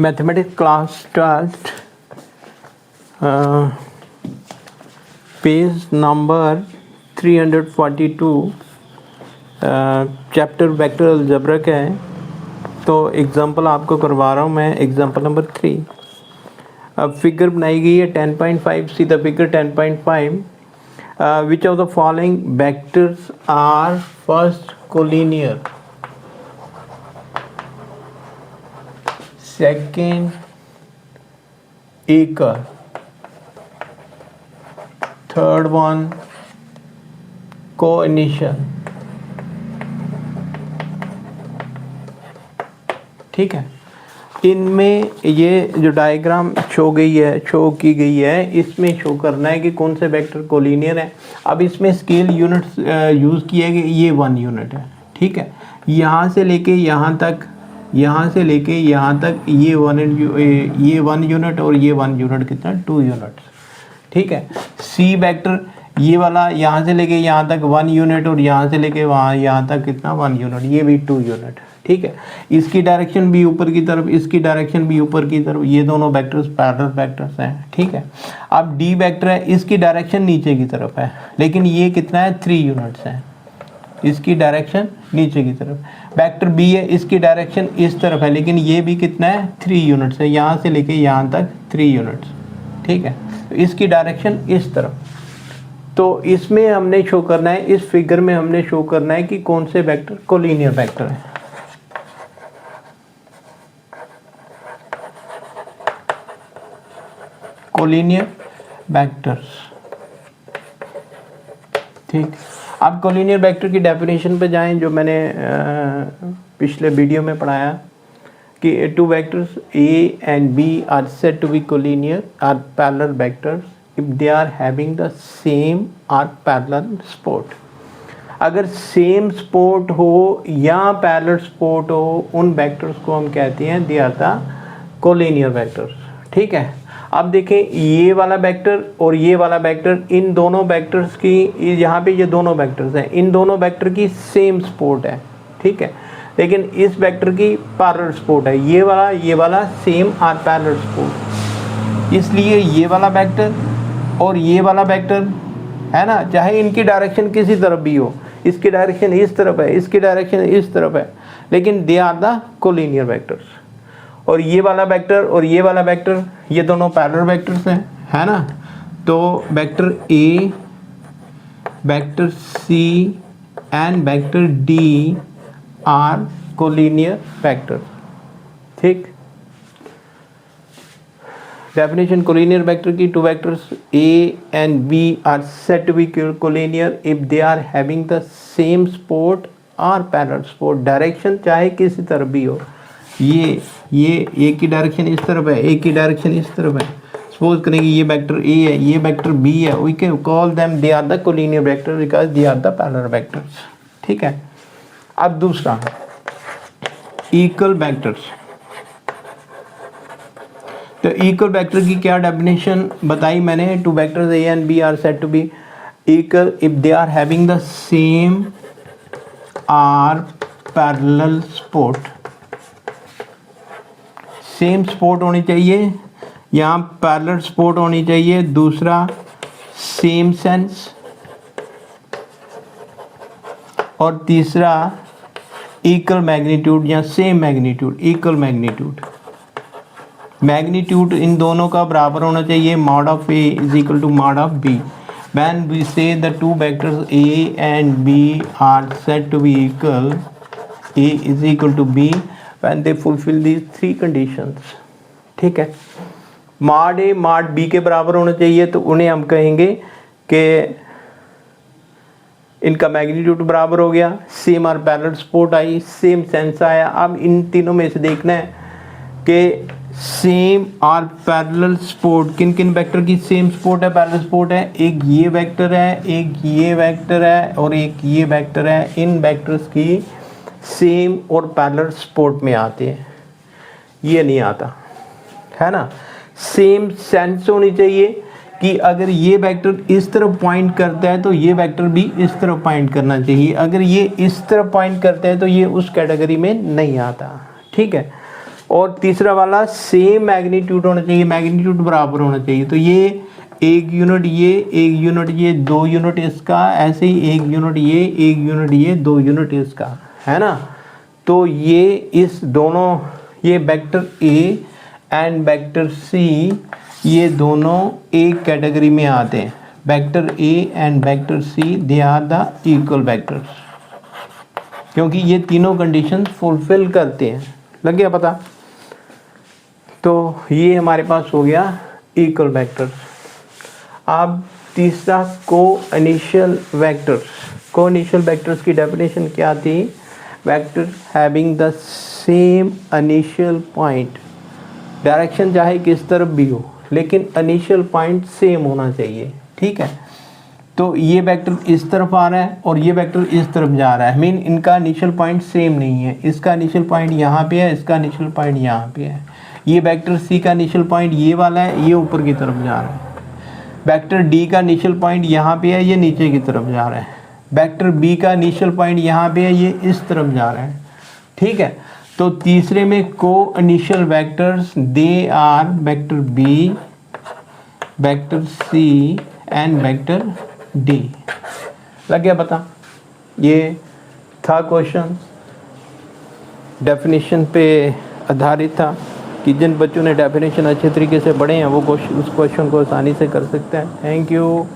Mathematics class 12 page number 342 chapter vector algebra का है। तो एग्जांपल आपको करवा रहा हूँ मैं, एग्जांपल नंबर 3। अब फिगर बनाई गई है 10.5, see the figure 10.5। Which of the following vectors are first collinear, second equal, third one coinitial. ठीक है, इनमें ये जो डायग्राम शो की गई है, इसमें शो करना है कि कौन से वेक्टर कोलिनियर है। अब इसमें स्केल यूनिट्स यूज़ किए गए, ये 1 यूनिट है। ठीक है, यहाँ से लेके यहाँ तक, यहाँ से लेके यहाँ तक ये 1 यूनिट और ये 1 यूनिट कितना, 2 यूनिट्स। ठीक है, सी वेक्टर ये वाला यहाँ से लेके यहाँ तक 1 यूनिट और यहाँ से लेके वहाँ यहाँ तक कितना, 1 यूनिट, ये भी 2 यूनिट। ठीक है, इसकी डायरेक्शन भी ऊपर की तरफ, इसकी डायरेक्शन भी ऊपर की तरफ, ये दोनों वेक्टर्स पैरेलल वेक्टर्स हैं। ठीक है, अब डी वेक्टर है, इसकी डायरेक्शन नीचे की तरफ है, लेकिन ये कितना है, 3 यूनिट्स है, इसकी डायरेक्शन नीचे की तरफ। वेक्टर बी है, इसकी डायरेक्शन इस तरफ है, लेकिन ये भी कितना है, 3 यूनिट्स है, यहाँ से लेके यहाँ तक 3 यूनिट्स। ठीक है, तो इसकी डायरेक्शन इस तरफ। तो इसमें हमने शो करना है, इस फिगर में हमने शो करना है कि कौन से वेक्टर कोलिनियर वेक्टर है। Collinear vectors. ठीक, अब कोलिनियर वेक्टर की डेफिनेशन पे जाएं, जो मैंने पिछले वीडियो में पढ़ाया कि two vectors A and B are said to be collinear or parallel vectors if they are having the same or parallel support. अगर सेम सपोर्ट हो या पैरेलल सपोर्ट हो, उन वेक्टर्स को हम कहते हैं they are the collinear vectors. ठीक है, अब देखें ये वाला वेक्टर और ये वाला वेक्टर, इन दोनों वेक्टर्स की, यहाँ पे ये दोनों वेक्टर्स हैं, इन दोनों वेक्टर की सेम सपोर्ट है। ठीक है, लेकिन इस वेक्टर की पैरेलल सपोर्ट है, ये वाला सेम आर पैरेलल सपोर्ट। इसलिए ये वाला वेक्टर और ये वाला वेक्टर है ना, चाहे इनकी डायरेक्शन किसी तरफ भी हो, इसकी डायरेक्शन इस तरफ है, इसकी डायरेक्शन इस तरफ है, लेकिन they are the collinear vectors. और ये वाला वेक्टर और ये वाला वेक्टर, ये दोनों पैरेलल वेक्टर्स हैं, है ना। तो vector A, vector C and vector D are collinear vector. ठीक, डेफिनेशन कोलिनियर वेक्टर की, two vectors A and B are said to be collinear if they are having the same support और parallel support. Direction चाहे किसी तरफ भी हो, ये एक की डायरेक्शन इस तरफ है, एक की डायरेक्शन इस तरफ है। सपोज करें कि ये वेक्टर ए है, ये वेक्टर बी है, we can call them they are the collinear vector because they are the parallel vectors. ठीक है, अब दूसरा इक्वल वेक्टर्स। तो इक्वल वेक्टर की क्या डेफिनेशन बताई मैंने, two vectors A and B are said to be equal if they are having the same or parallel support. Same support होनी चाहिए, यहाँ पैरेलल सपोर्ट होनी चाहिए। दूसरा सेम सेंस, और तीसरा इक्वल मैग्नीट्यूड या same magnitude, equal magnitude. Magnitude इन दोनों का बराबर होना चाहिए, mod of A is equal to mod of B. When we say the two vectors A and B are said to be equal, A is equal to B when they fulfill these 3 conditions। ठीक है, mod A mod B के बराबर होना चाहिए, तो उन्हें हम कहेंगे कि इनका मैग्नीट्यूड बराबर हो गया, सेम और parallel support I, same sense आया। अब इन तीनों में से देखना है कि सेम और पैरेलल सपोर्ट, किन किन वेक्टर की सेम सपोर्ट है, पैरेलल सपोर्ट है। एक ये वेक्टर है, एक ये वेक्टर है और एक ये वेक्टर है। इन वेक्टर्स की सेम और पैरेलल सपोर्ट में आते हैं, ये नहीं आता, है ना। सेम सेंस होनी चाहिए कि अगर ये वेक्टर इस तरफ पॉइंट करता है तो ये वेक्टर भी इस तरफ पॉइंट करना चाहिए। अगर ये इस तरफ पॉइंट करता है तो ये उस कैटेगरी में नहीं आता। ठीक है, और तीसरा वाला सेम मैग्नीट्यूड होना चाहिए, मैग्नीट्यूड बराबर होना चाहिए। तो ये 1 यूनिट ये, 1 यूनिट ये, 2 यूनिट इसका, ऐसे ही 1 यूनिट ये, 1 यूनिट ये, 2 यूनिट इसका, है ना। तो ये इस दोनों, ये vector A and vector C, ये दोनों एक कैटेगरी में आते हैं। Vector A and vector C they are the equal vectors, क्योंकि ये तीनों कंडीशन फुलफिल करते हैं। लग गया पता। तो ये हमारे पास हो गया इक्वल वेक्टर्स। अब तीसरा को इनिशियल वेक्टर्स। को इनिशियल वेक्टर्स की डेफिनेशन क्या थी? Vector having the same initial point, direction चाहे किस तरफ भी हो लेकिन इनिशियल पॉइंट सेम होना चाहिए, ठीक है। तो ये वेक्टर इस तरफ आ रहा है और ये वेक्टर इस तरफ जा रहा है, मीन इनका इनिशियल पॉइंट सेम नहीं है। इसका इनिशियल पॉइंट यहाँ पे है, इसका इनिशियल पॉइंट यहाँ पे है। ये वेक्टर सी का इनिशियल पॉइंट ये वाला है, ये ऊपर की तरफ जा रहा है। वेक्टर डी का इनिशियल पॉइंट यहाँ पे है, ये नीचे की तरफ जा रहा है। वेक्टर बी का इनिशियल पॉइंट यहाँ पे है, ये इस तरफ जा रहा है, ठीक है। तो तीसरे में को initial vectors they are vector B, vector C and vector D. लग गया पता। ये था क्वेश्चन, डेफिनेशन पे आधारित था कि जिन बच्चों ने डेफिनेशन अच्छे तरीके से पढ़े हैं वो उस क्वेश्चन को आसानी से कर सकते हैं। Thank you.